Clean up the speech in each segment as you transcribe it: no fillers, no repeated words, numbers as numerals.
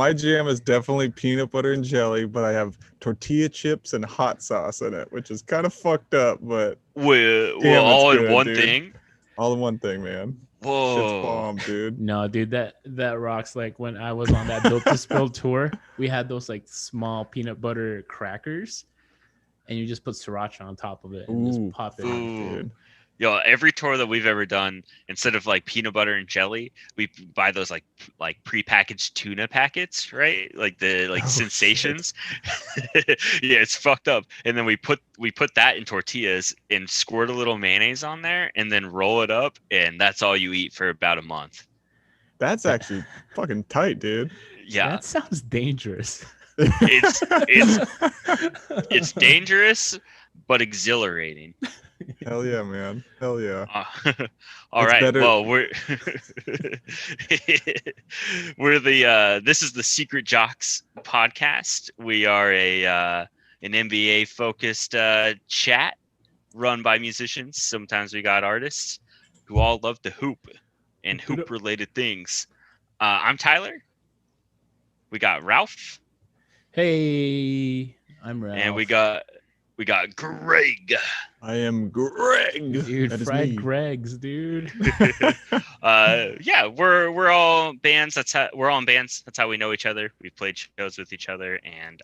my jam is definitely peanut butter and jelly, but I have tortilla chips and hot sauce in it, which is kind of fucked up, but Well, damn, it's all in good, one dude. thing. All in one thing, man. Shit's Whoa. bomb, dude. No, dude, that rocks. Like when I was on that Built to Spill tour, we had those like small peanut butter crackers, and you just put sriracha on top of it and just pop it in. Ooh. Yo, every tour that we've ever done, instead of like peanut butter and jelly, we buy those like prepackaged tuna packets, right? Like the sensations. Yeah, it's fucked up. And then we put that in tortillas and squirt a little mayonnaise on there and then roll it up, and that's all you eat for about a month. That's actually fucking tight, dude. Yeah. That sounds dangerous. It's dangerous but exhilarating. Hell yeah, man. Hell yeah. All right. Better. Well, we're this is the Secret Jocks podcast. We are an NBA focused chat run by musicians. Sometimes we got artists who all love to hoop and hoop related things. I'm Tyler. We got Ralph. Hey, I'm Ralph. And we got Greg. I am Greg. Dude, fried Gregs, dude. Yeah, we're all bands. We're all in bands. That's how we know each other. We've played shows with each other, and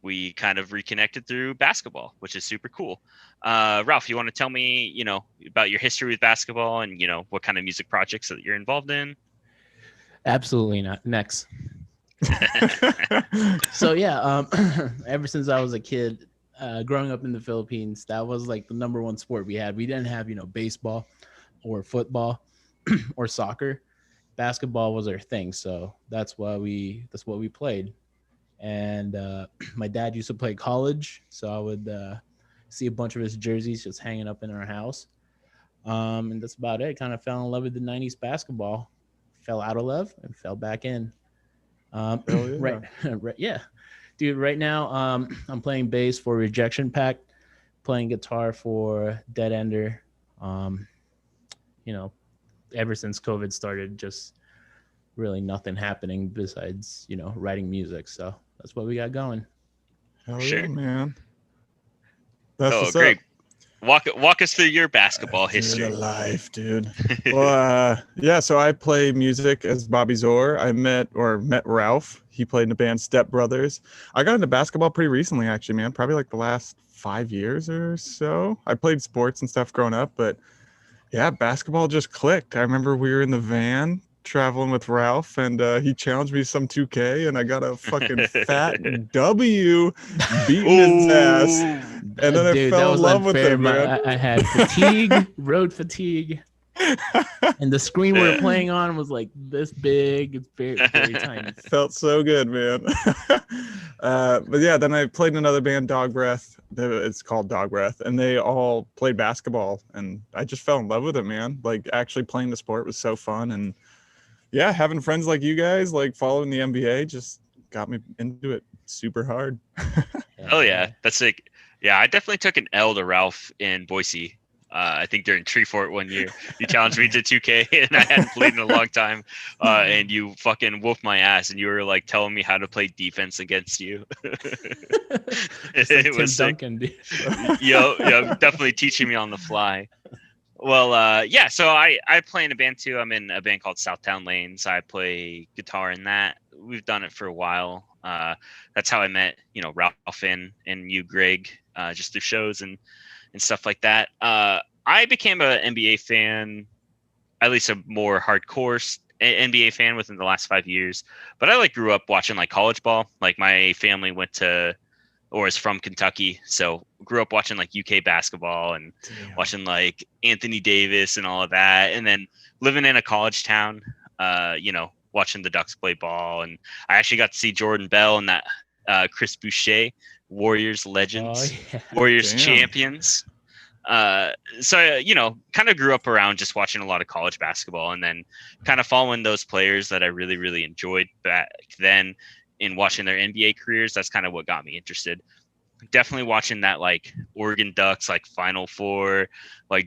we kind of reconnected through basketball, which is super cool. Ralph, you want to tell me, about your history with basketball and, what kind of music projects that you're involved in? Absolutely not. Next. So yeah, ever since I was a kid, growing up in the Philippines, that was like the number one sport we had. We didn't have, baseball or football or soccer. Basketball was our thing. So that's what we played. And my dad used to play college. So I would see a bunch of his jerseys just hanging up in our house. And that's about it. Kind of fell in love with the 90s basketball, fell out of love and fell back in. Right. Yeah. Dude, right now, I'm playing bass for Rejection Pact, playing guitar for Dead Ender. Ever since COVID started, just really nothing happening besides, writing music. So that's what we got going. Hell yeah, man. That's what's great. up. Walk us through your basketball history. Life, dude. Well, yeah, so I play music as Bobby Zor. I met Ralph. He played in the band Step Brothers. I got into basketball pretty recently, actually, man. Probably like the last 5 years or so. I played sports and stuff growing up, but yeah, basketball just clicked. I remember we were in the van traveling with Ralph, and he challenged me some 2K, and I got a fucking fat W beating his ass. And then I fell in love with him, man. I had fatigue, road fatigue. And the screen we were playing on was like this big. It's very, very tiny. Felt so good, man. But yeah, then I played in another band, Dog Breath. It's called Dog Breath, and they all played basketball, and I just fell in love with it, man. Like actually playing the sport was so fun, and yeah, having friends like you guys, like following the NBA, just got me into it super hard. Oh yeah, that's like, yeah, I definitely took an L to Ralph in Boise. I think during Tree Fort one year, you challenged me to 2K, and I hadn't played in a long time. And you fucking whooped my ass, and you were like telling me how to play defense against you. It was Duncan, dude. Yo, definitely teaching me on the fly. Well, yeah. So I play in a band too. I'm in a band called Southtown Lanes. I play guitar in that. We've done it for a while. That's how I met, Ralph and you, Greg, just through shows and stuff like that. I became an NBA fan, at least a more hardcore NBA fan within the last 5 years. But I grew up watching college ball. My family went to or is from Kentucky, so grew up watching UK basketball and watching Anthony Davis and all of that, and then living in a college town, watching the Ducks play ball. And I actually got to see Jordan Bell and that Chris Boucher, Warriors legends, Warriors champions. So, kind of grew up around just watching a lot of college basketball, and then kind of following those players that I really, really enjoyed back then in watching their NBA careers. That's kind of what got me interested. Definitely watching that Oregon Ducks Final Four,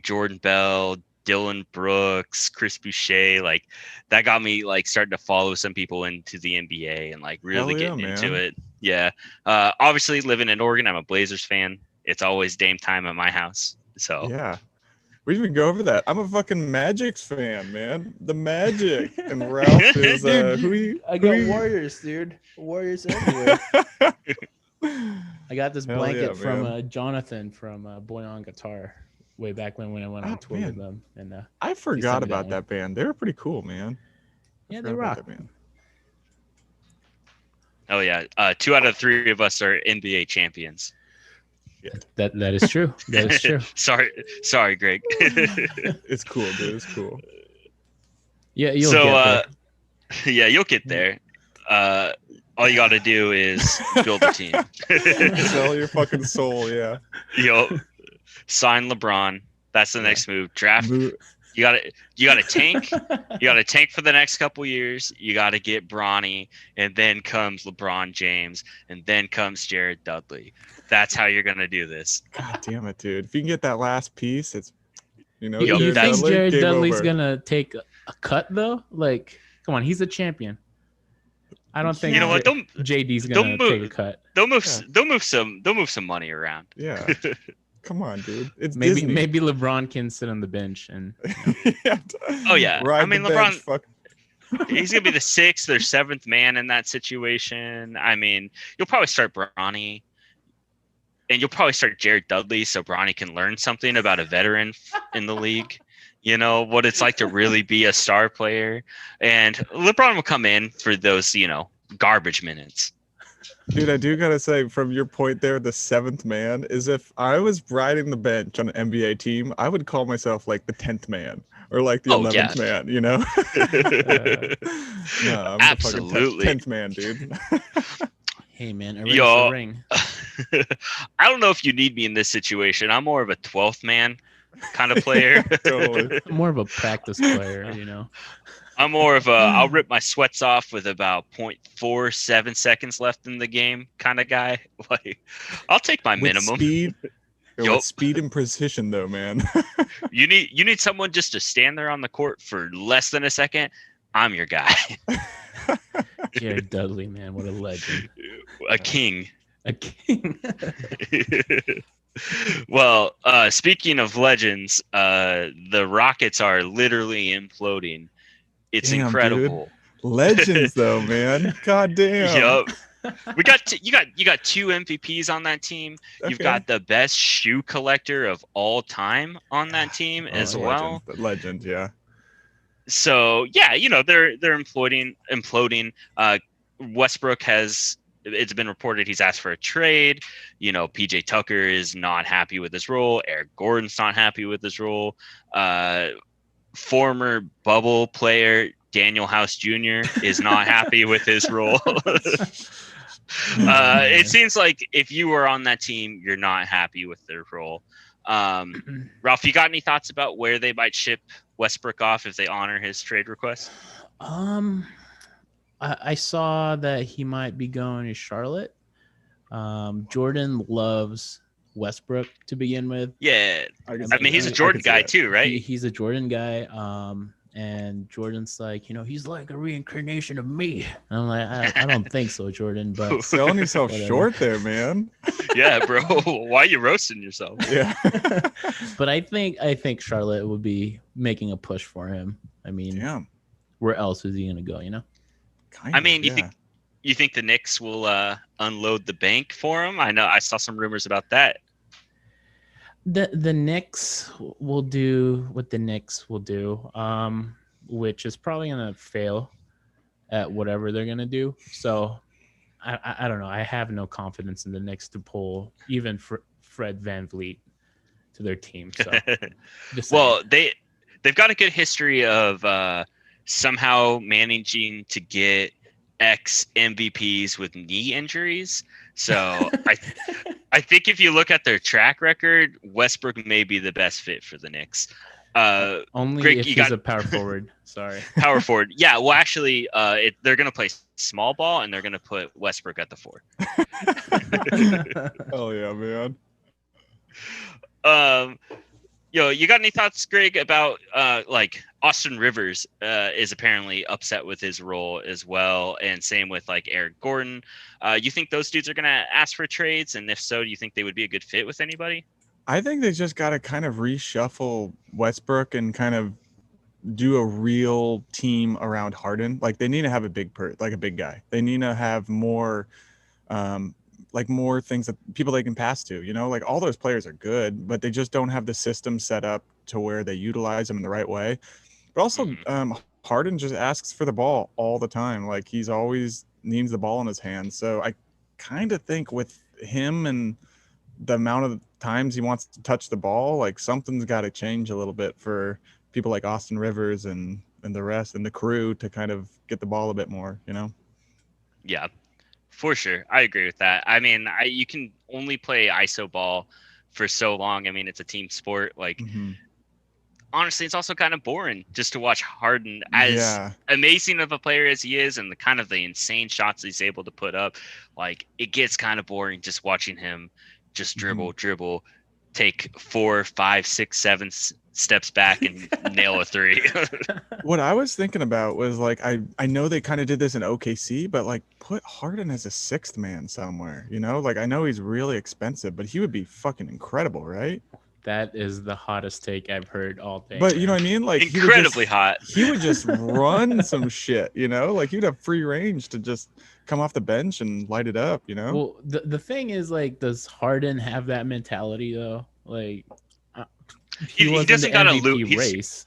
Jordan Bell, Dylan Brooks, Chris Boucher, like that got me like starting to follow some people into the NBA and like really getting into it. Yeah. Obviously living in Oregon, I'm a Blazers fan. It's always Dame time at my house. So yeah. We didn't even go over that. I'm a fucking Magic's fan, man. The Magic. And Ralph is I got Warriors, dude. Warriors everywhere. I got this blanket from Jonathan from Boy on Guitar way back when I went on tour with them. And I forgot about that band. They were pretty cool, man. Yeah, they rock. Oh yeah. 2 out of 3 of us are NBA champions. Yeah. That is true. That is true. Sorry, Greg. It's cool, dude. It's cool. Yeah, you'll get there. Yeah, you'll get there. All you got to do is build a team. Sell your fucking soul, yeah. Sign LeBron. That's the next move. Draft. You gotta tank. You gotta tank for the next couple years. You gotta get Bronny, and then comes LeBron James, and then comes Jared Dudley. That's how you're gonna do this. God damn it, dude! If you can get that last piece, it's you think Jared Dudley's gonna take a cut though? Like, come on, he's a champion. I don't think JD's gonna take a cut. They'll move some money around. Yeah. Come on, dude. It's maybe LeBron can sit on the bench and. Oh yeah, I mean LeBron. He's gonna be the 6th or 7th man in that situation. I mean, you'll probably start Bronny, and you'll probably start Jared Dudley, so Bronny can learn something about a veteran in the league. You know what it's like to really be a star player, and LeBron will come in for those garbage minutes. Dude, I do gotta say, from your point there, the 7th man is if I was riding the bench on an NBA team, I would call myself like the 10th man or like the 11th man, you know? No, I'm absolutely the 10th man, dude. Hey, man, a ring. I don't know if you need me in this situation. I'm more of a 12th man kind of player. Totally. I'm more of a practice player, you know? I'm more of I'll rip my sweats off with about 0.47 seconds left in the game kind of guy. Like, I'll take my minimum. With speed and precision, though, man. You need someone just to stand there on the court for less than a second. I'm your guy. Jared Dudley, man, what a legend. A king. A king. Well, speaking of legends, the Rockets are literally imploding. It's incredible. Dude. Legends, though, man. God damn. Yup. You got 2 MVPs on that team. Okay. You've got the best shoe collector of all time on that team as well. Legend, yeah. So yeah, they're imploding. Westbrook it's been reported he's asked for a trade. PJ Tucker is not happy with his role. Eric Gordon's not happy with his role. Former bubble player Daniel House Jr. is not happy with his role. It seems like if you were on that team, you're not happy with their role. Ralph, you got any thoughts about where they might ship Westbrook off if they honor his trade request? I saw that he might be going to Charlotte. Jordan loves Westbrook to begin with. Yeah, I mean he's a Jordan guy too, right? He's a Jordan guy. And Jordan's like, he's like a reincarnation of me. And I'm like, I don't think so, Jordan. But selling yourself short there, man. Yeah, bro. Why are you roasting yourself? Yeah. But I think Charlotte would be making a push for him. I mean, where else is he gonna go? You think the Knicks will unload the bank for him? I know I saw some rumors about that. The Knicks will do what the Knicks will do, which is probably gonna fail at whatever they're gonna do. So I don't know. I have no confidence in the Knicks to pull even Fred VanVleet to their team. So, well, they've got a good history of somehow managing to get ex MVPs with knee injuries. So I think if you look at their track record, Westbrook may be the best fit for the Knicks. Only Greg, if he's a power forward. Sorry. Power forward. Yeah, well, actually, they're going to play small ball, and they're going to put Westbrook at the 4. Oh, yeah, man. Yo, you got any thoughts, Greg, about like Austin Rivers is apparently upset with his role as well, and same with like Eric Gordon. You think those dudes are gonna ask for trades, and if so, do you think they would be a good fit with anybody? I think they just got to kind of reshuffle Westbrook and kind of do a real team around Harden. Like they need to have a like a big guy. They need to have more, like more things that people they can pass to. You know, like all those players are good, but they just don't have the system set up to where they utilize them in the right way. But also, Harden just asks for the ball all the time. Like he's always needs the ball in his hands. So I kind of think with him and the amount of times he wants to touch the ball, like something's got to change a little bit for people like Austin Rivers and the rest and the crew to kind of get the ball a bit more, you know? Yeah, for sure. I agree with that. I mean, you can only play ISO ball for so long. I mean, it's a team sport. Like, honestly, it's also kind of boring just to watch Harden, as amazing of a player as he is, and the kind of the insane shots he's able to put up. Like, it gets kind of boring just watching him just dribble, take 4, 5, 6, 7 steps back and nail a three. What I was thinking about was like, I know they kind of did this in OKC, but like put Harden as a sixth man somewhere, you know? Like I know he's really expensive, but he would be fucking incredible, right? That is the hottest take I've heard all day. But you know what I mean? Like incredibly hot. He would just run some shit, you know? Like he'd have free range to just come off the bench and light it up, you know? Well, the thing is, like, does Harden have that mentality though? Like, he doesn't got a MVP race.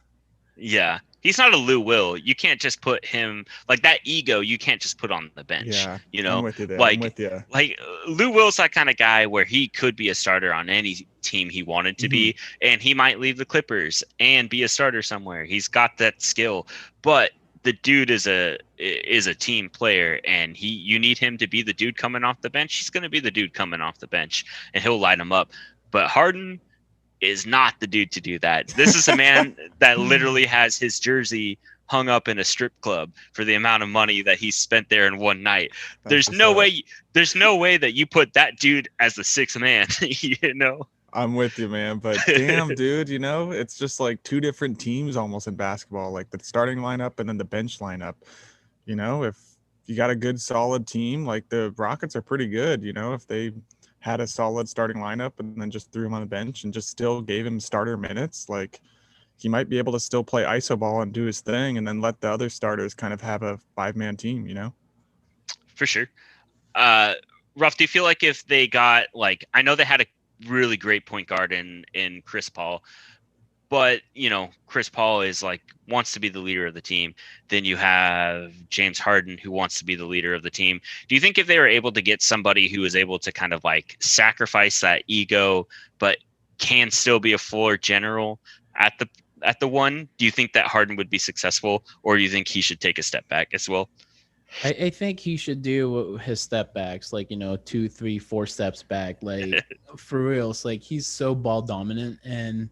Yeah, he's not a Lou Will. You can't just put him like that ego. You can't just put on the bench. Yeah, you know, I'm with you there. Like, I'm with you. Like Lou Will's that kind of guy where he could be a starter on any team he wanted to be, and he might leave the Clippers and be a starter somewhere. He's got that skill, but the dude is a team player, and you need him to be the dude coming off the bench. He's going to be the dude coming off the bench, and he'll light him up. But Harden is not the dude to do that. This is a man that literally has his jersey hung up in a strip club for the amount of money that he spent there in one night. There's no way that you put that dude as the sixth man, you know? I'm with you, man. But damn, dude, you know, it's just like two different teams almost in basketball, like the starting lineup and then the bench lineup. You know, if you got a good, solid team, like the Rockets are pretty good, you know, if they had a solid starting lineup and then just threw him on the bench and just still gave him starter minutes, like he might be able to still play ISO ball and do his thing and then let the other starters kind of have a 5-man team, you know? For sure. Ruff, do you feel like if they got, like, I know they had a really great point guard in Chris Paul, but you know, Chris Paul is like wants to be the leader of the team. Then you have James Harden who wants to be the leader of the team. Do you think if they were able to get somebody who is able to kind of like sacrifice that ego but can still be a floor general at the one, do you think that Harden would be successful, or do you think he should take a step back as well? I think he should do his step backs, like, you know, 2, 3, 4 steps back, like for real. It's like he's so ball dominant, and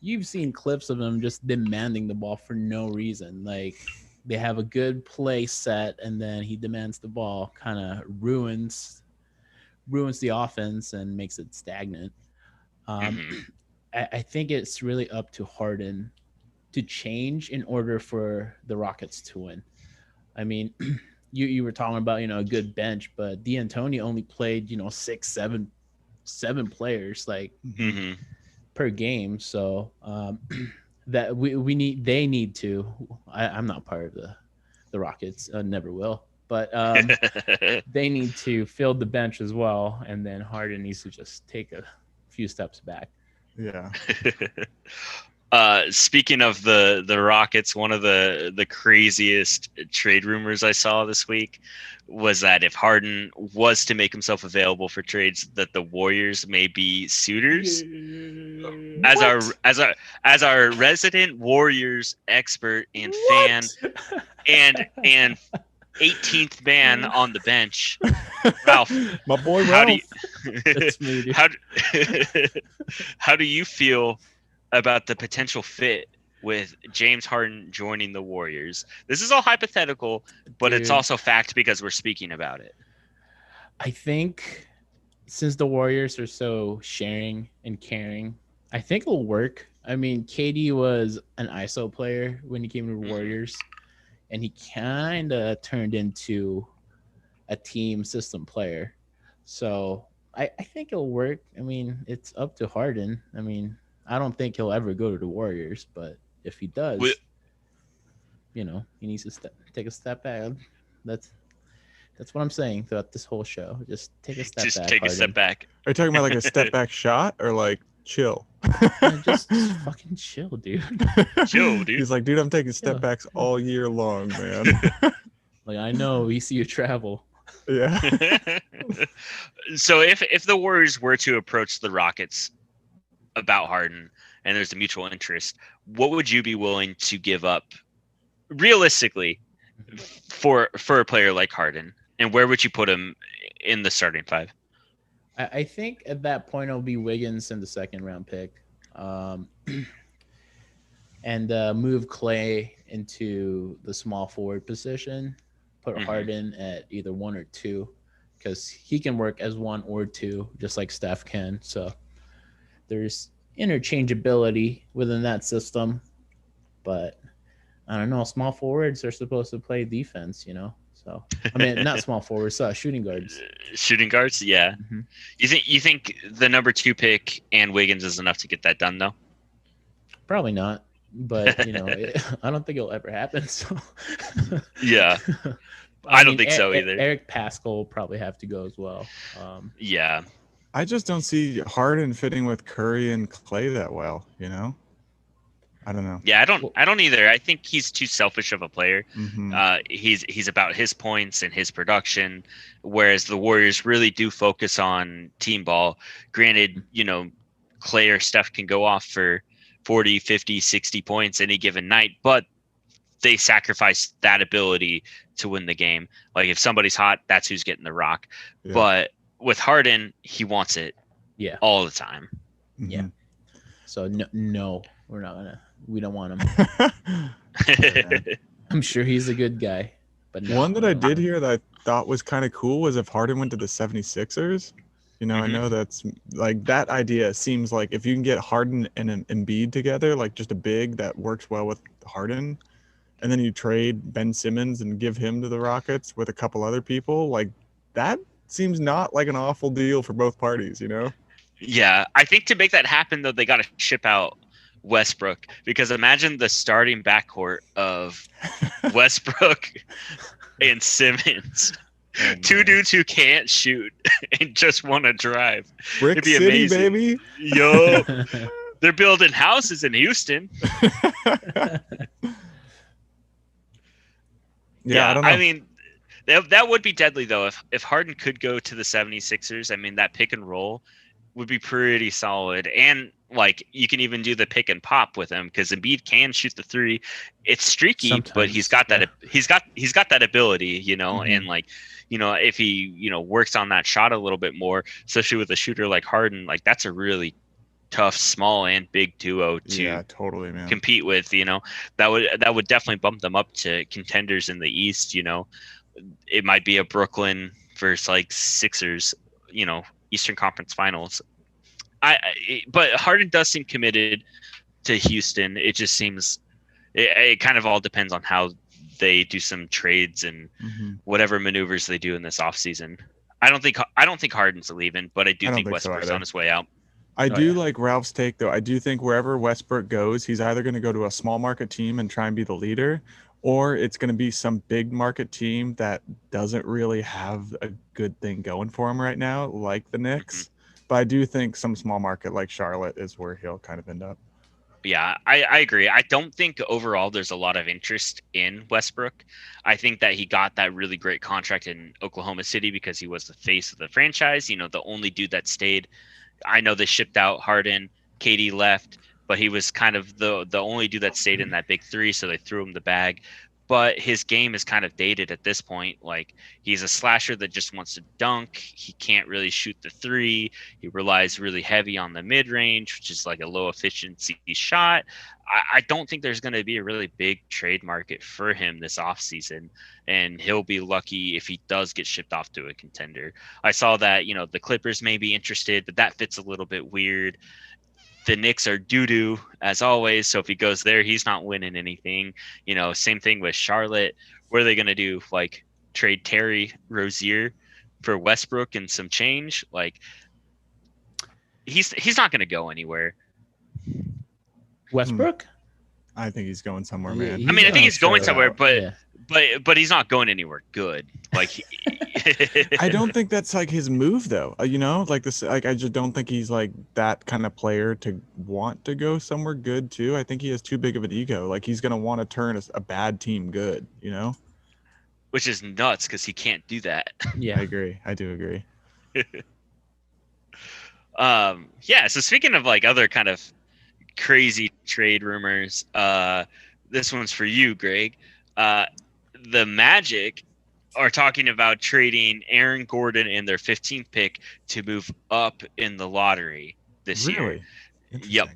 you've seen clips of him just demanding the ball for no reason. Like they have a good play set, and then he demands the ball, kind of ruins the offense and makes it stagnant. I think it's really up to Harden to change in order for the Rockets to win. I mean, you were talking about, you know, a good bench, but D'Antoni only played, you know, 6, 7 players like per game. So that they need to. I'm not part of the Rockets, never will, but they need to fill the bench as well, and then Harden needs to just take a few steps back. Yeah. Speaking of the Rockets, one of the craziest trade rumors I saw this week was that if Harden was to make himself available for trades, that the Warriors may be suitors. As our resident Warriors expert and fan, and 18th man on the bench, Ralph, my boy Ralph. How do you feel about the potential fit with James Harden joining the Warriors? This is all hypothetical, but it's also fact because we're speaking about it. I think since the Warriors are so sharing and caring, I think it'll work I mean, KD was an ISO player when he came to the Warriors, and he kind of turned into a team system player. So I think it'll work. I mean, it's up to Harden. I mean, I don't think he'll ever go to the Warriors, but if he does, he needs to take a step back. That's what I'm saying throughout this whole show. Just take a step back. Just take a step back. Are you talking about like a step back shot or like chill? Just fucking chill, dude. Chill, dude. He's like, dude, I'm taking step backs all year long, man. Like, I know, we see you travel. Yeah. So if the Warriors were to approach the Rockets about Harden and there's a mutual interest, what would you be willing to give up realistically for a player like Harden? And where would you put him in the starting five? I think at that point it'll be Wiggins in the second round pick, and move Clay into the small forward position. Put Harden at either 1 or 2, because he can work as 1 or 2, just like Steph can. So there's interchangeability within that system, but I don't know. Small forwards are supposed to play defense, So I mean, not small forwards, shooting guards. Shooting guards, yeah. Mm-hmm. You think the number 2 pick and Wiggins is enough to get that done, though? Probably not, but I don't think it'll ever happen. So yeah, I don't think so either. Eric Pascal will probably have to go as well. Yeah, I just don't see Harden fitting with Curry and Clay that well. I don't know. Yeah, I don't either. I think he's too selfish of a player. Mm-hmm. He's about his points and his production, whereas the Warriors really do focus on team ball. Granted, Clay or Steph can go off for 40, 50, 60 points any given night, but they sacrifice that ability to win the game. Like if somebody's hot, that's who's getting the rock. Yeah. But with Harden, he wants it all the time. Mm-hmm. Yeah. So no, we don't want him. I'm sure he's a good guy. But no. One that I did hear that I thought was kind of cool was if Harden went to the 76ers. I know that's like that idea seems like if you can get Harden and an Embiid together, like just a big that works well with Harden, and then you trade Ben Simmons and give him to the Rockets with a couple other people, like that seems not like an awful deal for both parties, Yeah, I think to make that happen, though, they got to ship out Westbrook, because imagine the starting backcourt of Westbrook and Simmons. Oh, 2 dudes who can't shoot and just want to drive. Brick City, amazing. Baby. Yo, they're building houses in Houston. Yeah, I don't know. I mean, that would be deadly, though. If Harden could go to the 76ers, I mean, that pick and roll would be pretty solid. And like you can even do the pick and pop with him, because Embiid can shoot the 3. It's streaky, sometimes, but he's got that he's got that ability, and like, if he, works on that shot a little bit more, especially with a shooter like Harden, like that's a really tough small and big duo to totally, man. compete with. That would definitely bump them up to contenders in the East. It might be a Brooklyn versus like Sixers, Eastern Conference Finals. But Harden does seem committed to Houston. It just seems it kind of all depends on how they do some trades and whatever maneuvers they do in this offseason. I don't think Harden's leaving, but I do think Westbrook's on his way out. I do like Ralph's take, though. I do think wherever Westbrook goes, he's either going to go to a small market team and try and be the leader, or it's going to be some big market team that doesn't really have a good thing going for him right now, like the Knicks. Mm-hmm. But I do think some small market like Charlotte is where he'll kind of end up. Yeah, I agree. I don't think overall there's a lot of interest in Westbrook. I think that he got that really great contract in Oklahoma City because he was the face of the franchise, the only dude that stayed. I know they shipped out Harden, KD left, but he was kind of the only dude that stayed in that big 3, so they threw him the bag. But his game is kind of dated at this point. Like, he's a slasher that just wants to dunk. He can't really shoot the 3. He relies really heavy on the mid-range, which is like a low-efficiency shot. I don't think there's going to be a really big trade market for him this offseason, and he'll be lucky if he does get shipped off to a contender. I saw that, the Clippers may be interested, but that fits a little bit weird. the Knicks are doo-doo as always. So if he goes there, he's not winning anything. Same thing with Charlotte. What are they going to do? Like trade Terry Rozier for Westbrook and some change? Like he's not going to go anywhere. Westbrook? I think he's going somewhere, Yeah, man. I mean, I think he's going somewhere, but Yeah. but he's not going anywhere good. Like I don't think that's like his move though. Like this, like I just don't think he's like that kind of player to want to go somewhere good too. I think he has too big of an ego. Like he's gonna want to turn a bad team good, which is nuts because he can't do that. Yeah. I agree. I do agree. Yeah. So speaking of like other kind of crazy trade rumors, this one's for you, Greg. The Magic are talking about trading Aaron Gordon and their 15th pick to move up in the lottery this year. Really? Yep.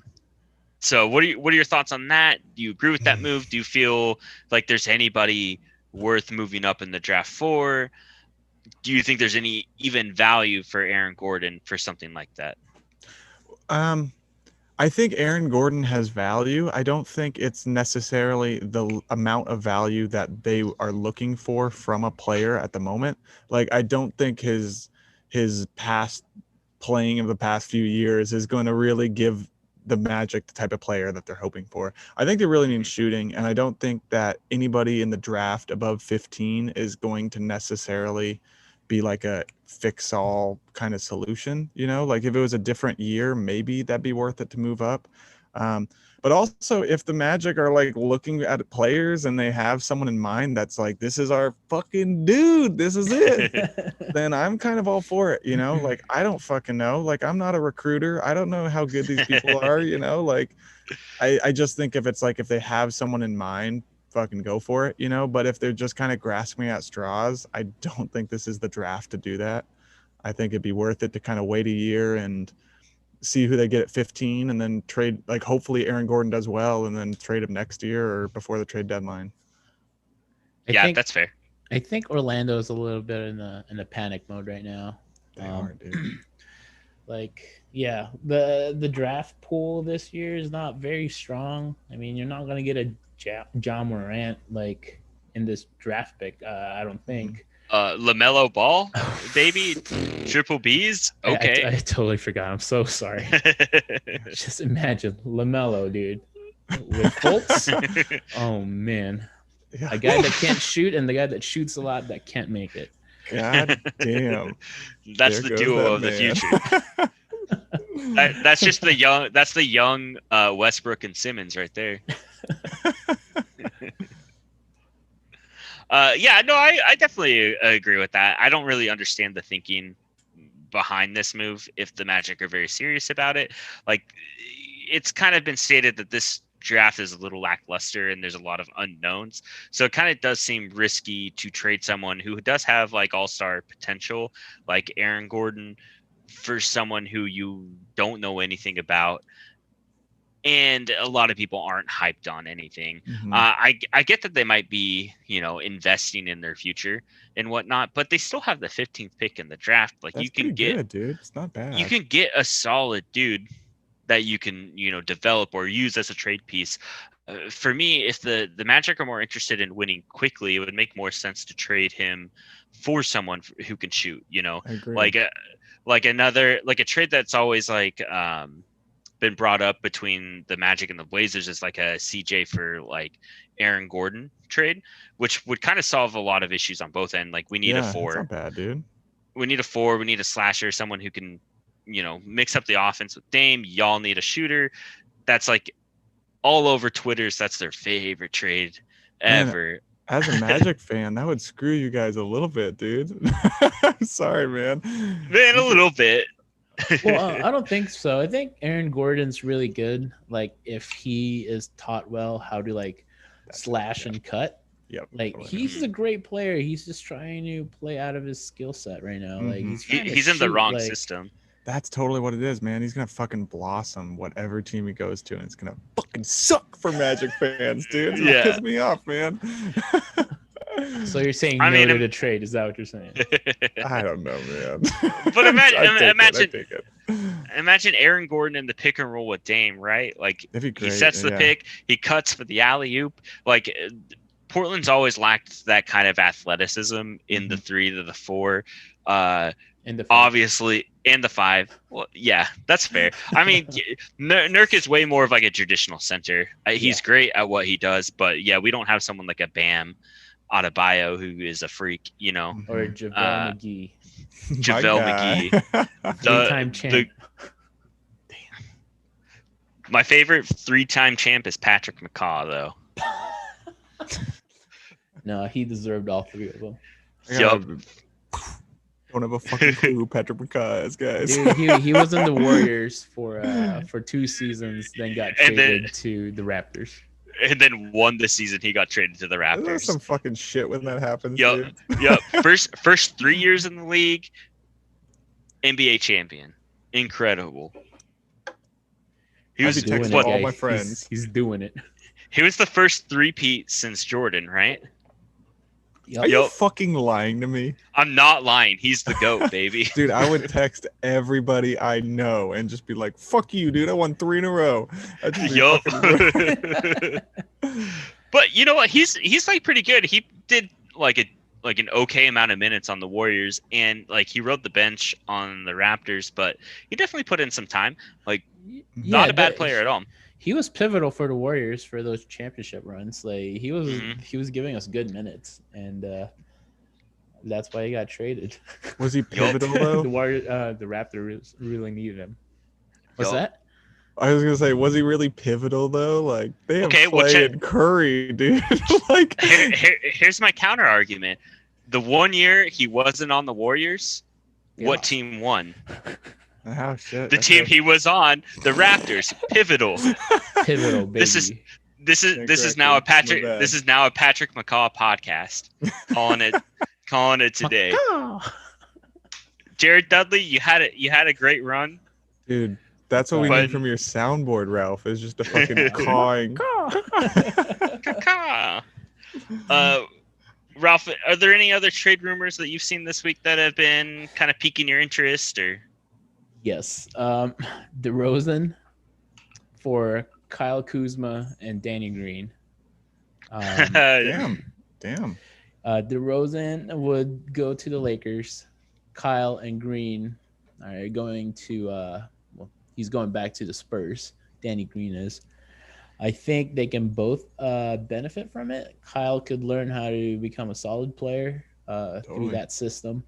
So what are your thoughts on that? Do you agree with that move? Do you feel like there's anybody worth moving up in the draft for? Do you think there's any even value for Aaron Gordon for something like that? I think Aaron Gordon has value. I don't think it's necessarily the amount of value that they are looking for from a player at the moment. Like, I don't think his past playing of the past few years is going to really give the Magic the type of player that they're hoping for. I think they really need shooting, and I don't think that anybody in the draft above 15 is going to necessarily be like a fix-all kind of solution. Like if it was a different year, maybe that'd be worth it to move up. But also if the Magic are like looking at players and they have someone in mind that's like, this is our fucking dude, this is it, then I'm kind of all for it. Like I don't fucking know. Like I'm not a recruiter. I don't know how good these people are. Like I just think if they have someone in mind, fucking go for it, but if they're just kind of grasping at straws, I don't think this is the draft to do that. I think it'd be worth it to kind of wait a year and see who they get at 15 and then trade, like hopefully Aaron Gordon does well and then trade him next year or before the trade deadline. That's fair. I think Orlando is a little bit in a panic mode right now. They are, dude. Like, yeah, the draft pool this year is not very strong. I mean, you're not going to get a John Morant like in this draft pick, I don't think. LaMelo Ball, baby, triple B's. Okay, I totally forgot. I'm so sorry. Just imagine LaMelo, dude, with Colts. Oh man, Yeah. a guy that can't shoot and the guy that shoots a lot that can't make it. God damn. That's There the goes duo that of the man. future. That's just the young. That's the young Westbrook and Simmons right there. I definitely agree with that. I don't really understand the thinking behind this move if the Magic are very serious about it. Like, it's kind of been stated that this draft is a little lackluster and there's a lot of unknowns. So it kind of does seem risky to trade someone who does have like all-star potential, like Aaron Gordon, for someone who you don't know anything about. And a lot of people aren't hyped on anything. Mhm. I get that they might be, investing in their future and whatnot, but they still have the 15th pick in the draft. Like, That's you can pretty get, good, dude. It's not bad. you can get a solid dude that you can, develop or use as a trade piece. For me, if the Magic are more interested in winning quickly, it would make more sense to trade him for someone who can shoot. I agree. Like a trade that's always like been brought up between the Magic and the Blazers is like a CJ for like Aaron Gordon trade, which would kind of solve a lot of issues on both ends. Like, we need a four. That's not bad, dude. We need a four. We need a slasher, someone who can, mix up the offense with Dame. Y'all need a shooter. That's like all over Twitter's. That's their favorite trade ever. As a Magic fan, that would screw you guys a little bit, dude. I'm sorry, man. Man, a little bit. Well, I don't think so. I think Aaron Gordon's really good. Like, if he is taught well how to like slash and cut. Yep. Like, totally. he's a great player. He's just trying to play out of his skill set right now. Like, Mhm. He's in the wrong system. That's totally what it is, man. He's gonna fucking blossom whatever team he goes to, and it's gonna fucking suck for Magic fans, dude. It's gonna Yeah. piss me off, man. So you're saying I no mean, to the trade? Is that what you're saying? I don't know, man. But I take it. imagine Aaron Gordon in the pick and roll with Dame, right? Like That'd be great. he sets the pick, he cuts for the alley oop. Like Portland's always lacked that kind of athleticism in the 3 to the 4. In the 5. Obviously, in the 5. Well, yeah, that's fair. I mean, Nurk is way more of like a traditional center. He's great at what he does, but yeah, we don't have someone like a Bam Adebayo who is a freak, you know. Or JaVale McGee. JaVale McGee. 3-time champ. My favorite 3-time champ is Patrick McCaw, though. No, he deserved all 3 of them. Yup. Don't have a fucking clue who Patrick McCaw is, guys. Dude, he was in the Warriors for 2 seasons, then got traded to the Raptors. And then won the season he got traded to the Raptors. There's some fucking shit when that happens. Yep. First 3 years in the league, NBA champion. Incredible. He was texting what, all my friends. He's doing it. He was the first 3-peat since Jordan, right? Are you fucking lying to me? I'm not lying. He's the GOAT, baby. Dude, I would text everybody I know and just be like, fuck you, dude. I won 3 in a row. Yup. But you know what? He's like pretty good. He did like an okay amount of minutes on the Warriors, and like he rode the bench on the Raptors, but he definitely put in some time. Like not a bad player at all. He was pivotal for the Warriors for those championship runs. Like he was giving us good minutes, and that's why he got traded. Was he pivotal though? The Raptors really needed him. What's that? I was gonna say, was he really pivotal though? Like they have Clay and Curry, dude. Like here's my counter argument: the 1 year he wasn't on the Warriors, what team won? Oh shit! The team he was on, the Raptors, pivotal. Pivotal, baby. This is now a Patrick McCaw podcast. calling it today. Jared Dudley, you had a great run, dude. That's what we need from your soundboard, Ralph. Is just a fucking cawing. Ralph, are there any other trade rumors that you've seen this week that have been kind of piquing your interest, or? Yes, DeRozan for Kyle Kuzma and Danny Green. Damn. DeRozan would go to the Lakers. Kyle and Green are going to. He's going back to the Spurs. Danny Green is. I think they can both benefit from it. Kyle could learn how to become a solid player through that system.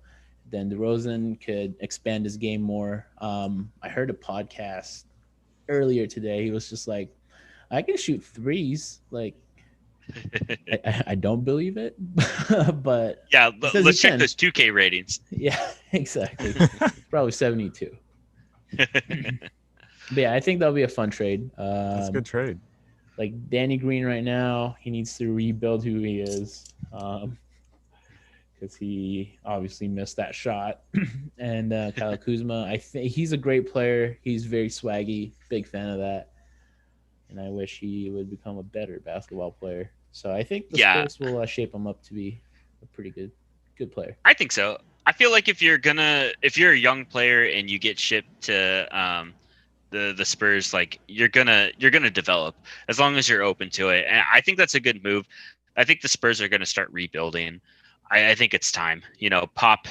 Then DeRozan could expand his game more. I heard a podcast earlier today. He was just like, I can shoot threes. Like, I don't believe it, but yeah, let's check those 2K ratings. Yeah, exactly. Probably 72. But yeah, I think that'll be a fun trade. That's a good trade. Like Danny Green right now, he needs to rebuild who he is. Because he obviously missed that shot. And Kyle Kuzma, I think he's a great player. He's very swaggy, big fan of that. And I wish he would become a better basketball player. So I think the Spurs will shape him up to be a pretty good player. I think so. I feel like if you're a young player and you get shipped to the Spurs, like you're gonna develop as long as you're open to it. And I think that's a good move. I think the Spurs are gonna start rebuilding. I think it's time. You know, Pop,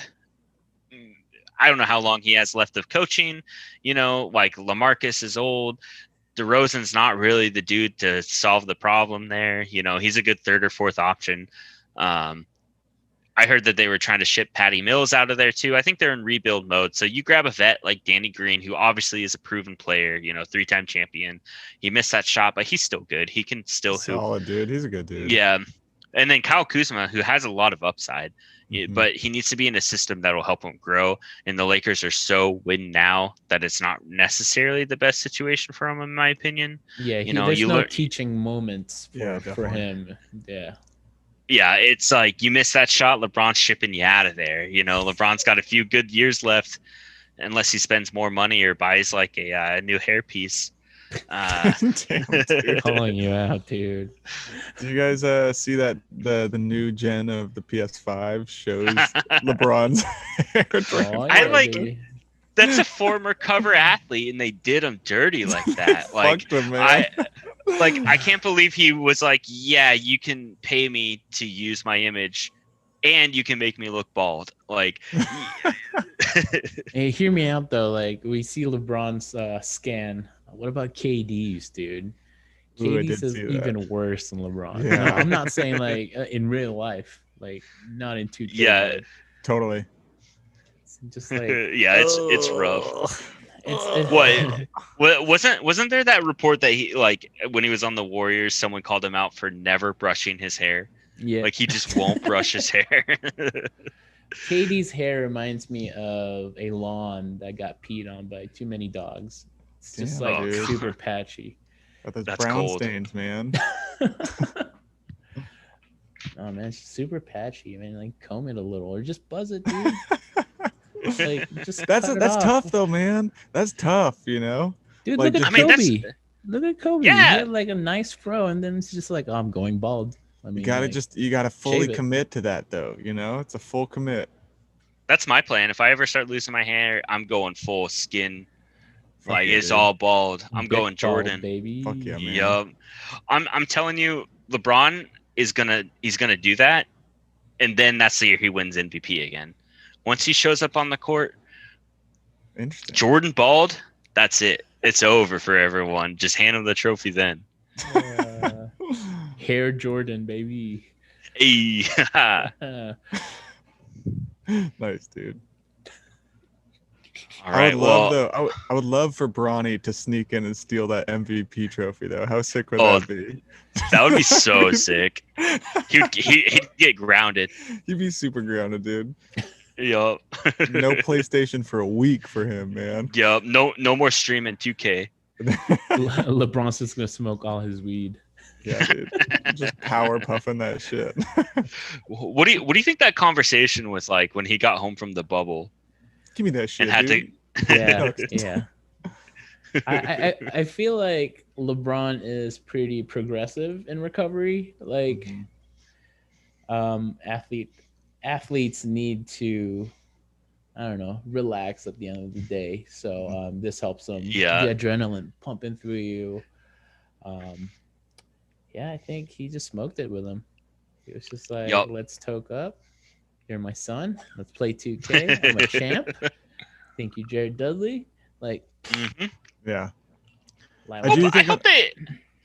I don't know how long he has left of coaching. You know, like LaMarcus is old. DeRozan's not really the dude to solve the problem there. You know, he's a good 3rd or 4th option. I heard that they were trying to ship Patty Mills out of there too. I think they're in rebuild mode. So you grab a vet like Danny Green, who obviously is a proven player, you know, 3-time champion. He missed that shot, but he's still good. He can still hoop. Solid dude. He's a good dude. Yeah. And then Kyle Kuzma, who has a lot of upside, but he needs to be in a system that will help him grow. And the Lakers are so win now that it's not necessarily the best situation for him, in my opinion. Yeah, there's no teaching moments for him. Yeah. Yeah, it's like you miss that shot, LeBron's shipping you out of there. You know, LeBron's got a few good years left, unless he spends more money or buys like a new hairpiece. Damn, dude. Calling you out, dude. Do you guys see that the new gen of the PS5 shows LeBron's hair Oh, I yeah, like- baby. That's a former cover athlete, and they did him dirty like that. Like Fucked him, man. I can't believe he was like, yeah, you can pay me to use my image, and you can make me look bald. Like, Hey, hear me out though. Like we see LeBron's scan. What about KD's, dude? Ooh, I KD's did is see that. even worse than LeBron. Yeah. No, I'm not saying like in real life, like not in 2K. Yeah. but Totally. it's just like yeah, it's rough. it's What wasn't there that report that he, like, when he was on the Warriors, someone called him out for never brushing his hair? yeah. Like, he just won't brush his hair. KD's hair reminds me of a lawn that got peed on by too many dogs. It's just Damn, like dude. super patchy. Got those That's brown cold. stains, man. Oh man, it's super patchy. I mean, like comb it a little or just buzz it, dude. Like just That's cut it that's off. tough though, man. That's tough, you know. Dude, Like, look at I mean, Kobe. that's Look at Kobe. Yeah. He had like a nice fro, and then it's just like, oh, I'm going bald. I mean, You gotta like, you gotta fully shave it. commit to that though, you know? It's a full commit. that's my plan. If I ever start losing my hair, I'm going full skin. Fuck Like, yeah, it's dude. all bald. I'm big going bald, Jordan. baby. Fuck yeah, man. Yup. I'm telling you, LeBron he's gonna do that, and then that's the year he wins MVP again. Once he shows up on the court, Interesting. Jordan bald, that's it. It's over for everyone. Just hand him the trophy then. Hair Jordan, baby. Hey. Nice, dude. All I right. would Well, love though. I would love for Bronny to sneak in and steal that MVP trophy though. How sick would Oh, that be? that would be so sick. He'd get grounded. He'd be super grounded, dude. Yup. No PlayStation for a week for him, man. Yup. No more streaming 2K. LeBron's just gonna smoke all his weed. Yeah, dude. Just power puffing that shit. What do you think that conversation was like when he got home from the bubble Give me that shit, and had dude. Yeah, yeah. I feel like LeBron is pretty progressive in recovery. Like, athletes need to, I don't know, relax at the end of the day. So this helps them. Yeah. The adrenaline pumping through you. Yeah, I think he just smoked it with him. He was just like, Yup. let's toke up. You're my son. Let's play 2K. I'm a champ. Thank you, Jared Dudley. Like, Mhm. Yeah. like I do I think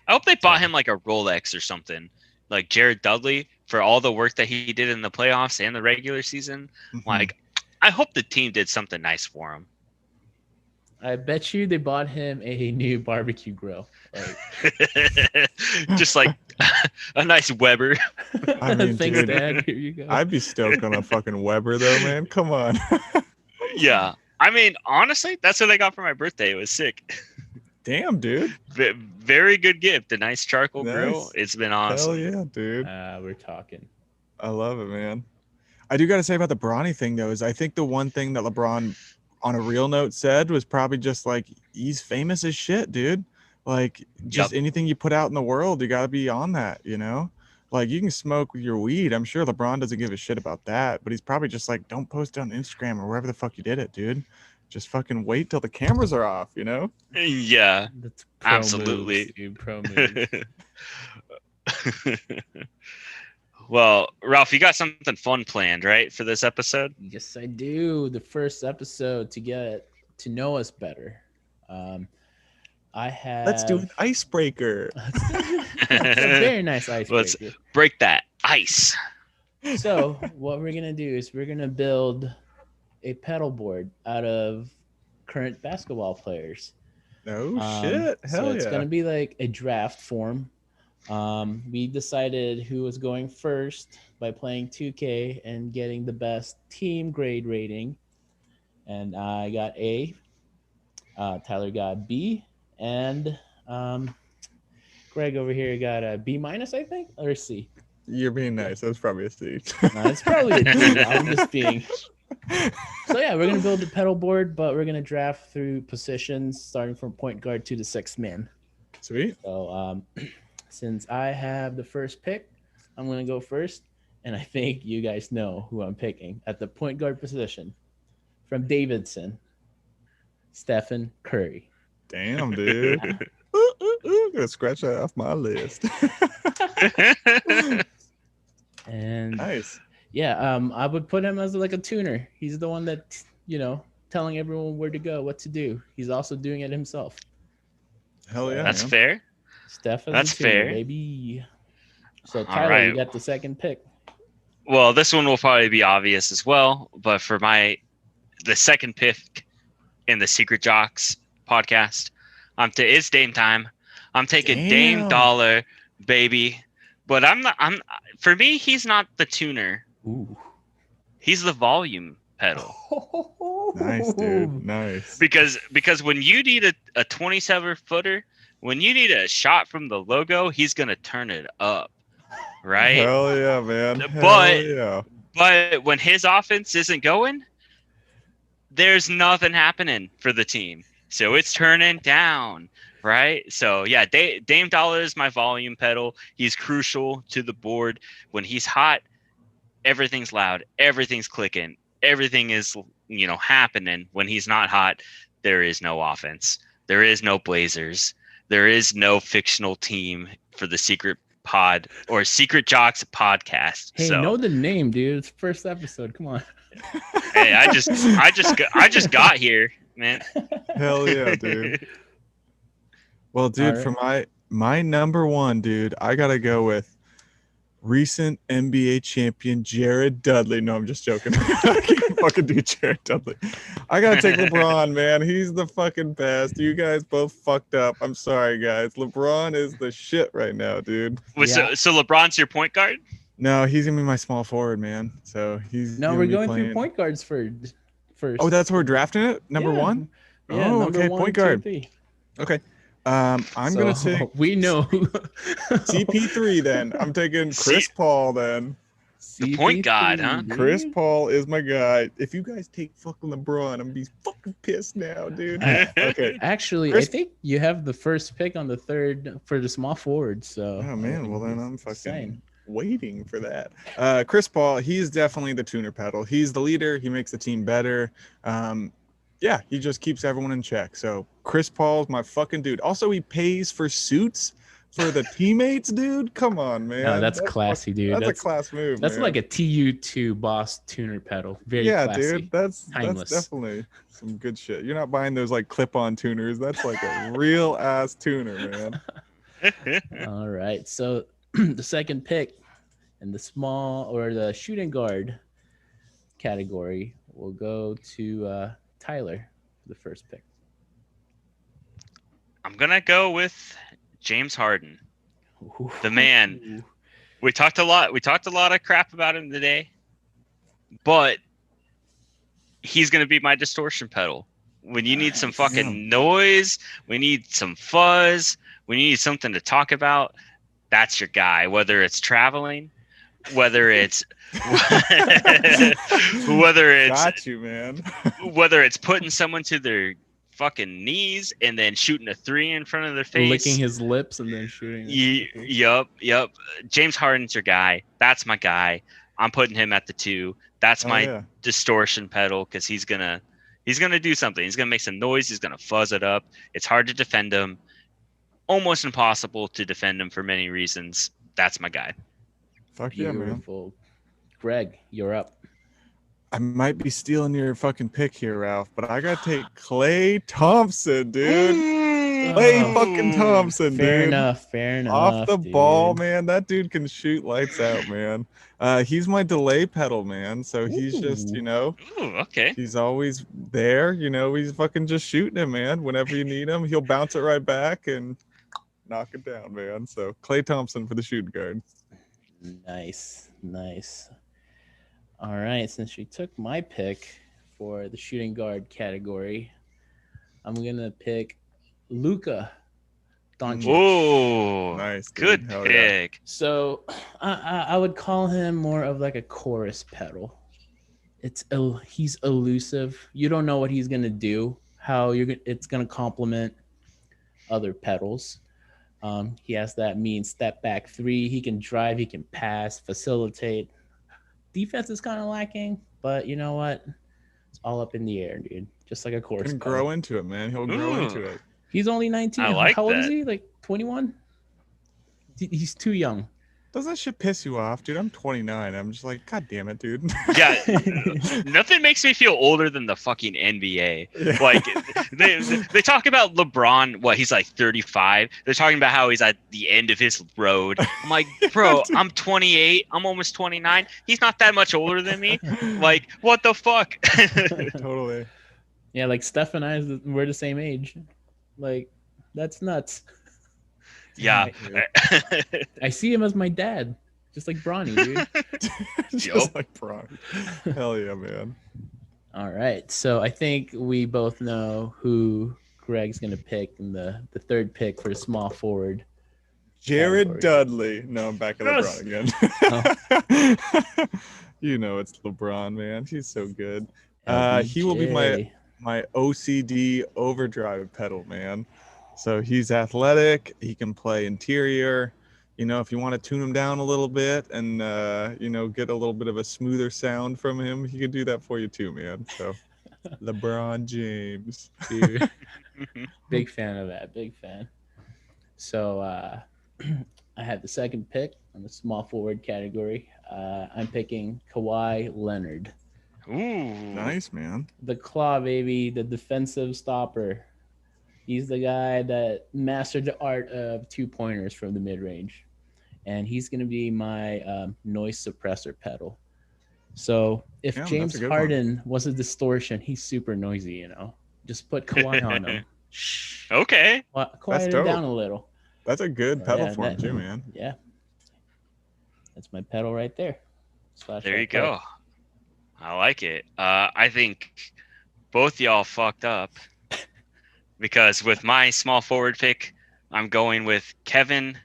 hope they bought him like a Rolex or something, like Jared Dudley, for all the work that he did in the playoffs and the regular season. Mhm. Like, I hope the team did something nice for him. I bet you they bought him a new barbecue grill. Like, Just like a nice Weber. I mean, thanks, dude, Dad. Here you go. I'd be stoked on a fucking Weber though, man. Come on. Yeah. I mean, honestly, that's what I got for my birthday. It was sick. Damn, dude. Very good gift. A nice charcoal Nice. grill. It's been awesome. Hell yeah, dude. We're talking. I love it, man. I do got to say about the Bronny thing, though, is I think the one thing that LeBron, on a real note, said was probably just like, he's famous as shit, dude. Like, just anything you put out in the world, you got to be on that, you know? Like, you can smoke with your weed. I'm sure LeBron doesn't give a shit about that, but he's probably just like, don't post it on Instagram or wherever the fuck you did it, dude. Just fucking wait till the cameras are off, you know? Yeah. That's pro Absolutely. moves, dude. Pro moves. Well, Ralph, you got something fun planned, right, for this episode? Yes, I do. The first episode to get to know us better. I have. Let's do an icebreaker. It's a very nice icebreaker. Let's break that ice. So what we're gonna do is we're gonna build a pedal board out of current basketball players. Oh, shit. Hell so it's yeah. gonna be like a draft form. We decided who was going first by playing 2K and getting the best team grade rating. And I got A. Tyler got B, and Greg over here got a B minus, I think, or C. You're being nice. That was probably a C. No, it's probably a D. I'm just being So yeah, we're gonna build the pedal board, but we're gonna draft through positions, starting from point guard to the sixth man. Sweet. So since I have the first pick, I'm gonna go first, and I think you guys know who I'm picking at the point guard position. From Davidson, Stephen Curry. Damn, dude. Gonna scratch that off my list. And Nice. yeah, I would put him as like a tuner. He's the one that, telling everyone where to go, what to do. He's also doing it himself. Hell yeah. That's man. fair. Stephen, That's fair. baby. So All Tyler, right. you got the second pick. Well, this one will probably be obvious as well, but for the second pick in the Secret Jocks podcast, it's Dame time. I'm taking Dame Damn. Dollar, baby. But for me, he's not the tuner. Ooh. He's the volume pedal. Nice, dude. Nice. Because when you need a 27-footer, when you need a shot from the logo, he's gonna turn it up, right? Hell yeah, man. But- Hell yeah. But when his offense isn't going, there's nothing happening for the team. So it's turning down, right? So yeah, Dame Dollar is my volume pedal. He's crucial to the board. When he's hot, everything's loud, everything's clicking, everything is happening. When he's not hot, there is no offense. There is no Blazers. There is no fictional team for the Secret Pod or Secret Jocks podcast. Hey, So, know the name, dude. It's the first episode. Come on. hey, I just got here, man. Hell yeah, dude. Well, dude, All for my number one, dude, I gotta go with recent NBA champion Jared Dudley. No, I'm just joking. I can't fucking do Jared Dudley. I gotta take LeBron, man. He's the fucking best. You guys both fucked up. I'm sorry, guys. LeBron is the shit right now, dude. Yeah. So LeBron's your point guard? No, he's gonna be my small forward, man. So he's No, gonna we're be going playing. through point guards first. Oh, that's where we're drafting it. Number Yeah. one. Yeah, Oh, number okay, 1, point 2, guard. 3. Okay. I'm gonna So, take We know. CP3 then. I'm taking Chris Paul then. The point guard, huh? Chris Paul is my guy. If you guys take fucking LeBron, I'm gonna be fucking pissed now, dude. Okay. Actually, Chris- I think you have the first pick on the third for the small forward. So. Oh man, well then I'm fucking Insane. waiting for that. Chris Paul, he's definitely the tuner pedal. He's the leader. He makes the team better. Yeah, he just keeps everyone in check. So Chris Paul's my fucking dude. Also, he pays for suits for the teammates, dude. Come on, man. No, that's classy, dude. That's a class move. That's man. like a TU2 Boss tuner pedal. Very yeah, classy. dude. That's Timeless. definitely some good shit. You're not buying those like clip-on tuners. That's like a real ass tuner, man. All right. So the second pick in the small or the shooting guard category will go to Tyler, the first pick. I'm gonna go with James Harden, the man. We talked a lot of crap about him today, but he's gonna be my distortion pedal. When you need some fucking noise, we need some fuzz, we need something to talk about. That's your guy. Whether it's traveling, whether it's Got you, man. whether it's putting someone to their fucking knees and then shooting a 3 in front of their face, Licking his lips and then shooting. Yup. James Harden's your guy. That's my guy. I'm putting him at the 2. That's my distortion pedal because he's gonna do something. He's gonna make some noise. He's gonna fuzz it up. It's hard to defend him. Almost impossible to defend him for many reasons. That's my guy. Fuck yeah, man. Beautiful. Greg, you're up. I might be stealing your fucking pick here, Ralph, but I gotta take Klay Thompson, dude. Klay fucking Thompson, Fair dude. enough. Fair enough. Off the dude. ball, man. That dude can shoot lights out, man. He's my delay pedal, man. So he's just, Ooh, okay. he's always there. He's fucking just shooting him, man. Whenever you need him, he'll bounce it right back and knock it down, man. So Klay Thompson for the shooting guard. Nice. All right. Since you took my pick for the shooting guard category, I'm gonna pick Luka Doncic. Whoa, Nice, dude. good Hell yeah. pick. So I would call him more of like a chorus pedal. he's elusive. You don't know what he's gonna do. It's gonna complement other pedals. He has that mean step back three. He can drive. He can pass, facilitate. Defense is kind of lacking, but you know what? It's all up in the air, dude. Just like a course. He can grow into it, man. He'll grow into it. He's only 19. I like How old that. is he? Like 21? He's too young. Doesn't that shit piss you off, dude? I'm 29. I'm just like, God damn it, dude. Yeah, nothing makes me feel older than the fucking NBA. Yeah. Like they talk about LeBron. What, he's like 35. They're talking about how he's at the end of his road. I'm like, bro, I'm 28. I'm almost 29. He's not that much older than me. Like, what the fuck? Totally. Yeah, like Steph and we're the same age. Like, that's nuts. Yeah. I see him as my dad, just like Bronny, dude. Just like Braun. Hell yeah, man. All right, so I think we both know who Greg's gonna pick in the third pick for small forward. Jared category. Dudley. No, I'm back at Yes. LeBron again. You know it's LeBron, man. He's so good. He will be my OCD overdrive pedal, man. So he's athletic. He can play interior. You know, if you want to tune him down a little bit and, you know, get a little bit of a smoother sound from him, he can do that for you too, man. So LeBron James. Dude. Big fan of that. Big fan. So I have the second pick on the small forward category. I'm picking Kawhi Leonard. Ooh. Nice, man. The claw, baby, the defensive stopper. He's the guy that mastered the art of 2-pointers from the mid-range. And he's going to be my noise suppressor pedal. So if James Harden was a distortion, he's super noisy, you know. Just put Kawhi on him. Okay. Quiet it down a little. That's a good pedal for him too, man. Yeah. That's my pedal right there. There you go. I like it. I think both y'all fucked up because with my small forward pick, I'm going with Kevin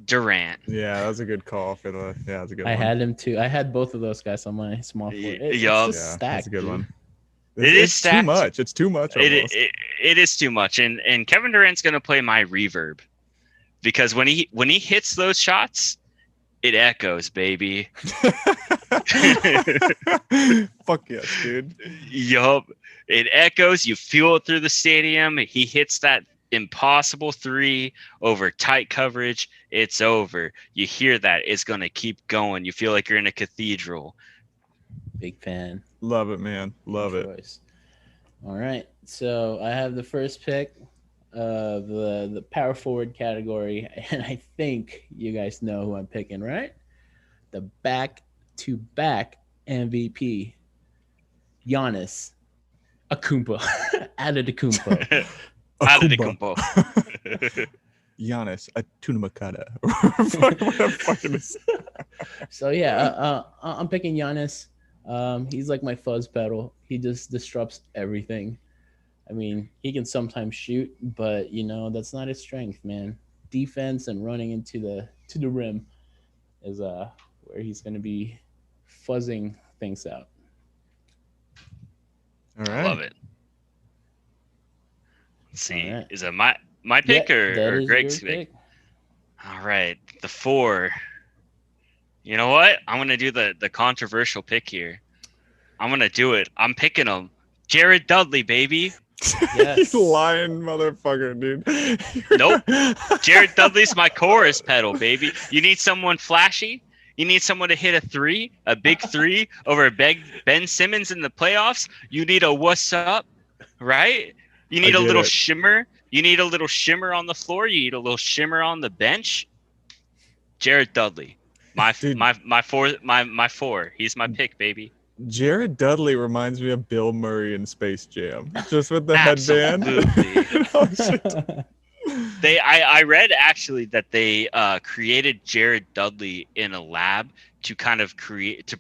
Durant. Yeah, that was a good call for the. Yeah, that's a good I one. had him too. I had both of those guys on my small forward. Yup. Stacked, that's a good dude. one. It's too much. It's too much. Almost. It is too much, and Kevin Durant's gonna play my reverb because when he hits those shots, it echoes, baby. Fuck yes, dude. Yup. It echoes. You feel it through the stadium. He hits that impossible three over tight coverage. It's over. You hear that. It's going to keep going. You feel like you're in a cathedral. Big fan. Love it, man. Love it. Choice. All right. So I have the first pick of the power forward category. And I think you guys know who I'm picking, right? The back-to-back MVP, Giannis Antetokounmpo. Antetokounmpo. Giannis Antetokounmpo. So yeah, I'm picking Giannis. He's like my fuzz pedal. He just disrupts everything. I mean, he can sometimes shoot, but you know that's not his strength, man. Defense and running into the rim is where he's going to be fuzzing things out. All right. Love it. Let's see. Right. Is it my pick or Greg's pick? All right. The 4. You know what? I'm going to do the controversial pick here. I'm going to do it. I'm picking him. Jared Dudley, baby. Yes. You lying motherfucker, dude. Nope. Jared Dudley's my chorus pedal, baby. You need someone flashy. You need someone to hit a big 3 over Ben Simmons in the playoffs. You need a what's up, right? You need a little shimmer. You need a little shimmer on the floor. You need a little shimmer on the bench. Jared Dudley, my 4. He's my pick, baby. Jared Dudley reminds me of Bill Murray in Space Jam, just with the headband. I read actually that they created Jared Dudley in a lab to kind of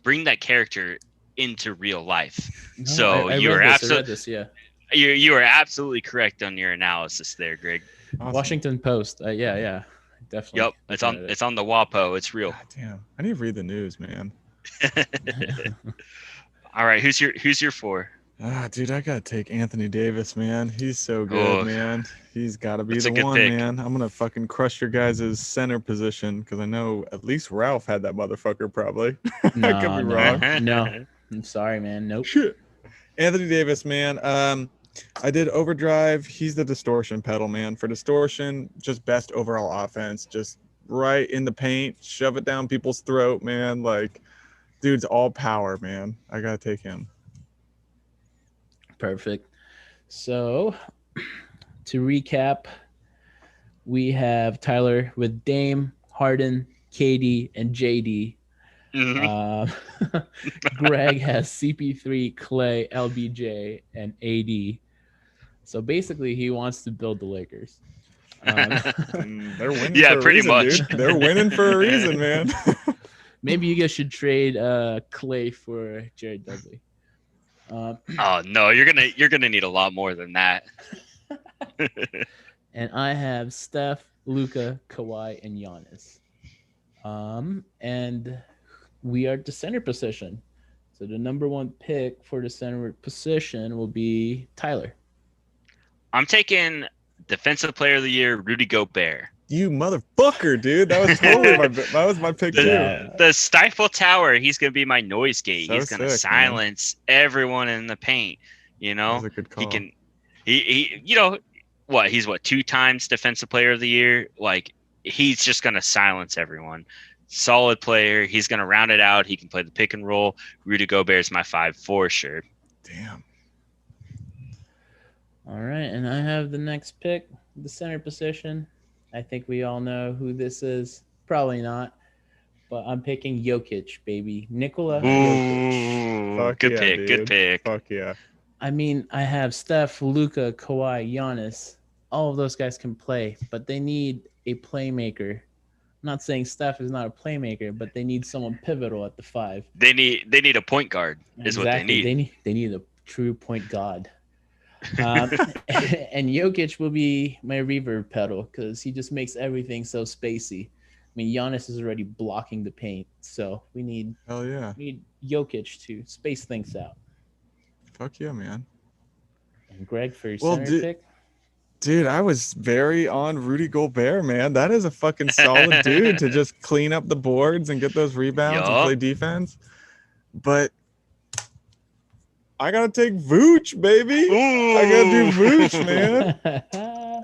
bring that character into real life. No, so you are absolutely you are absolutely correct on your analysis there, Greg. Awesome. Washington Post. Yeah, definitely. Yep, it's on the WAPO. It's real. God damn, I need to read the news, man. All right, who's your 4? Dude, I gotta take Anthony Davis, man. He's so good, Oh, man. He's gotta be that's the a good one, pick. man. I'm gonna fucking crush your guys' center position because I know at least Ralph had that motherfucker probably. I could No, be no, wrong. no. I'm sorry, man. Nope. Shit. Anthony Davis, man. I did overdrive. He's the distortion pedal, man. For distortion, just best overall offense. Just right in the paint, shove it down people's throat, man. Like, dude's all power, man. I gotta take him. Perfect. So, to recap, we have Tyler with Dame, Harden, KD, and JD. Greg has CP3, Clay, LBJ, and AD. So basically, he wants to build the Lakers. They're winning. Yeah, for a pretty reason, much. Dude. They're winning for a reason, man. Maybe you guys should trade Clay for Jared Dudley. Oh no, you're gonna need a lot more than that. And I have Steph, Luka, Kawhi, and Giannis. And we are at the center position. So the number 1 pick for the center position will be Tyler. I'm taking Defensive Player of the Year, Rudy Gobert. You motherfucker, dude. That was totally my pick too. The Stifle Tower, he's gonna be my noise gate. So he's gonna sick, silence everyone in the paint. You know, that was a good call. He you know what? He's 2 times Defensive Player of the Year. Like, he's just gonna silence everyone. Solid player. He's gonna round it out. He can play the pick and roll. Rudy Gobert is my 5 for sure. Damn. All right, and I have the next pick, the center position. I think we all know who this is. Probably not, but I'm picking Jokic, baby. Nikola Jokic. Fuck Good yeah, pick. dude. Good pick. Fuck yeah. I mean, I have Steph, Luka, Kawhi, Giannis. All of those guys can play, but they need a playmaker. I'm not saying Steph is not a playmaker, but they need someone pivotal at the 5. They need a point guard. Is what they need. They need a true point guard. And Jokic will be my reverb pedal because he just makes everything so spacey. I mean, Giannis is already blocking the paint, so we need Jokic to space things out. Fuck yeah, man. And Greg for your center pick. Dude, I was very on Rudy Gobert, man. That is a fucking solid dude to just clean up the boards and get those rebounds and play defense. But I gotta take Vooch, baby. Ooh. I gotta do Vooch, man.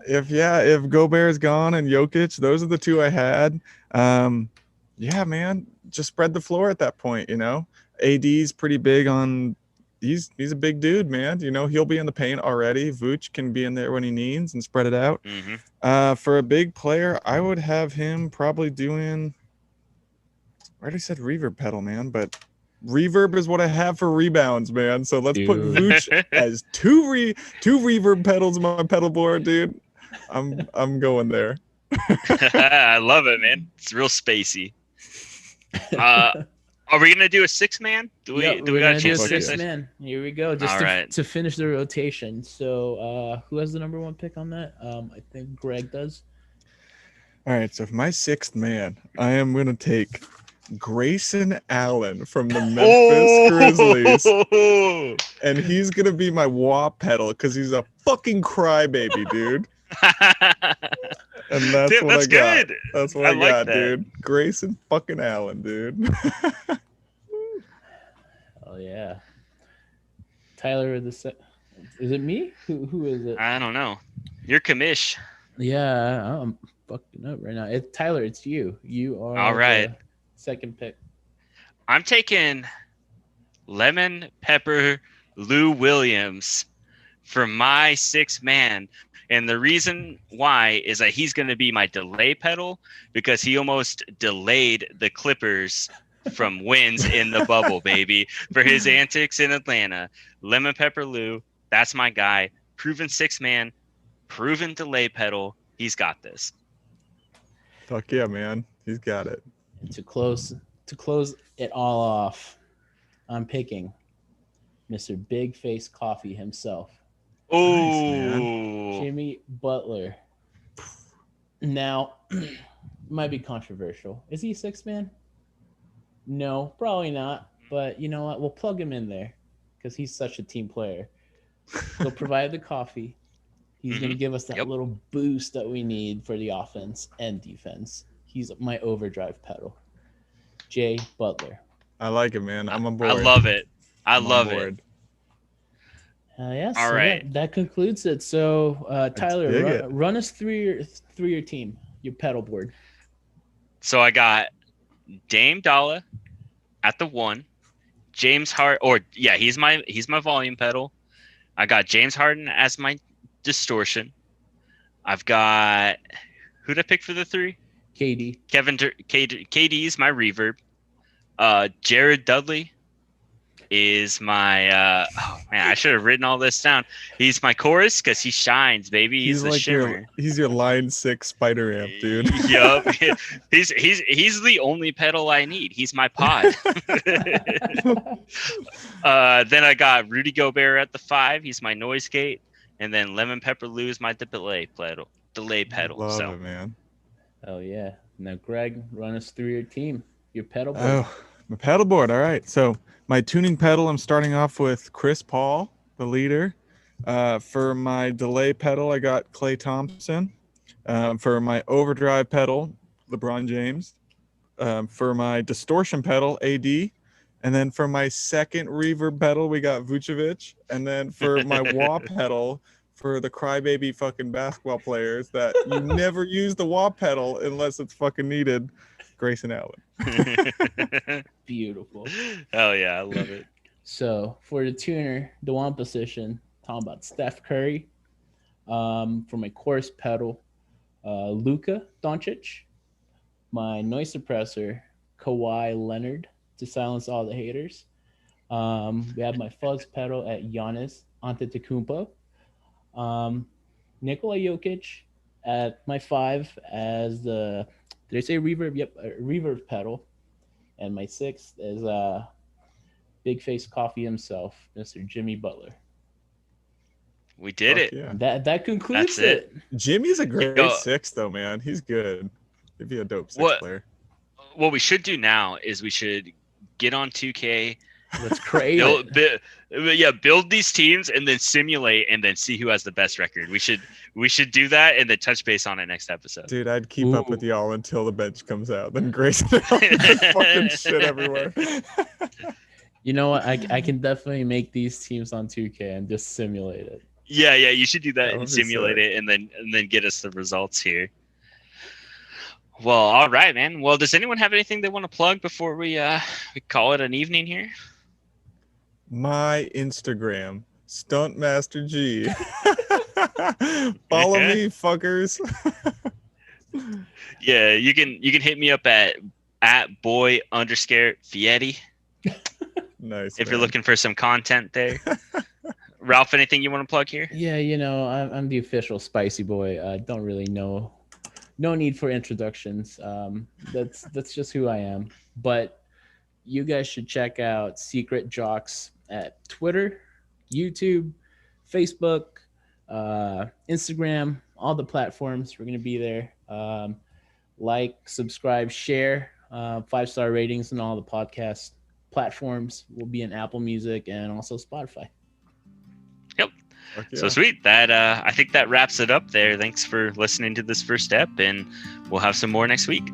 If Gobert's gone and Jokic, those are the 2 I had. Yeah, man, just spread the floor at that point. You know, AD's pretty big on. He's a big dude, man. You know, he'll be in the paint already. Vooch can be in there when he needs and spread it out. Mm-hmm. For a big player, I would have him probably doing. I already said reverb pedal, man, but reverb is what I have for rebounds, man. So let's put Vooch as two reverb pedals on my pedal board, dude. I'm going there. I love it, man. It's real spacey. Are we gonna do a 6-man? Do we got a chance to do a 6-man? Here we go. Just to finish the rotation. So who has the number 1 pick on that? I think Greg does. All right. So for my 6th man, I am gonna take Grayson Allen from the Memphis Grizzlies, and he's gonna be my wah pedal because he's a fucking crybaby, dude. And that's what I got. Good. That's what I got, dude. Grayson fucking Allen, dude. Oh yeah. Tyler, is it me? Who is it? I don't know. You're commish. Yeah, I'm fucking up right now. It's Tyler. It's you. You are all right. Second pick. I'm taking Lemon Pepper Lou Williams for my 6th man. And the reason why is that he's going to be my delay pedal because he almost delayed the Clippers from wins in the bubble, baby, for his antics in Atlanta. Lemon Pepper Lou, that's my guy. Proven 6th man, proven delay pedal. He's got this. Fuck yeah, man. He's got it. And to close it all off, I'm picking Mr. Big Face Coffee himself. Oh, Jimmy Butler. Now, might be controversial. Is he a 6-man? No, probably not. But you know what? We'll plug him in there. because he's such a team player. He'll provide the coffee. He's going to give us that little boost that we need for the offense and defense. He's my overdrive pedal. Jay Butler. I like it, man. I'm on board. I love it. I love it. Yeah. All so right. That concludes it. So, Tyler, dig run us through your team, your pedal board. So I got Dame Dalla at the 1. James Harden, he's my volume pedal. I got James Harden as my distortion. I've got, who'd I pick for the 3? KD. KD's my reverb. Jared Dudley is my I should have written all this down. He's my chorus because he shines, baby. He's the like shimmer. He's your line 6 spider amp, dude. Yup. He's the only pedal I need. He's my pod. Then I got Rudy Gobert at the 5. He's my noise gate. And then Lemon Pepper Lou is my delay pedal. Love it, man. Oh yeah. Now Greg, run us through your team. Your pedal board. Oh, my pedal board. All right. So my tuning pedal, I'm starting off with Chris Paul, the leader. For my delay pedal, I got Klay Thompson. For my overdrive pedal, LeBron James. For my distortion pedal, AD. And then for my second reverb pedal, we got Vucevic. And then for my wah pedal, for the crybaby fucking basketball players that you never use the wah pedal unless it's fucking needed, Grayson Allen. Beautiful. Oh yeah, I love it. So for the tuner, the 1 position, talking about Steph Curry. For my chorus pedal, Luka Doncic. My noise suppressor, Kawhi Leonard, to silence all the haters. We have my fuzz pedal at Giannis Antetokounmpo. Nikola Jokic at my 5 as the, did I say reverb? Yep, reverb pedal. And my 6th is Big Face Coffee himself, Mr. Jimmy Butler. We did it. Yeah. That concludes it. Jimmy's a great 6 though, man. He's good. He'd be a dope 6 player. What we should do now is we should get on 2K. Let's create build these teams and then simulate and then see who has the best record. We should do that and then touch base on it next episode. Dude, I'd keep up with y'all until the bench comes out. Then Grayson fucking shit everywhere. You know what? I can definitely make these teams on 2K and just simulate it. Yeah, you should do that and simulate it and then get us the results here. Well, all right, man. Well, does anyone have anything they want to plug before we call it an evening here? My Instagram, Stuntmaster G. Follow me, fuckers. Yeah, you can hit me up at boy_Fietti. Nice. If you're looking for some content there. Ralph, anything you want to plug here? Yeah, I'm the official spicy boy. I don't really know. No need for introductions. That's just who I am. But you guys should check out Secret Jocks at Twitter, YouTube, Facebook, Instagram, all the platforms. We're going to be there. Like, subscribe, share, 5-star ratings on all the podcast platforms. We'll be in Apple Music and also Spotify. Yep. Okay. So sweet. That I think that wraps it up there. Thanks for listening to this first step, and we'll have some more next week.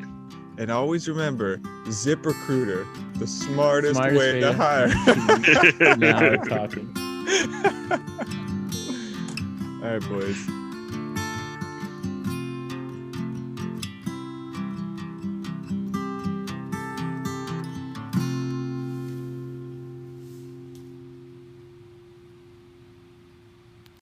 And always remember, ZipRecruiter, the smartest way to hire. Now we're talking. All right, boys.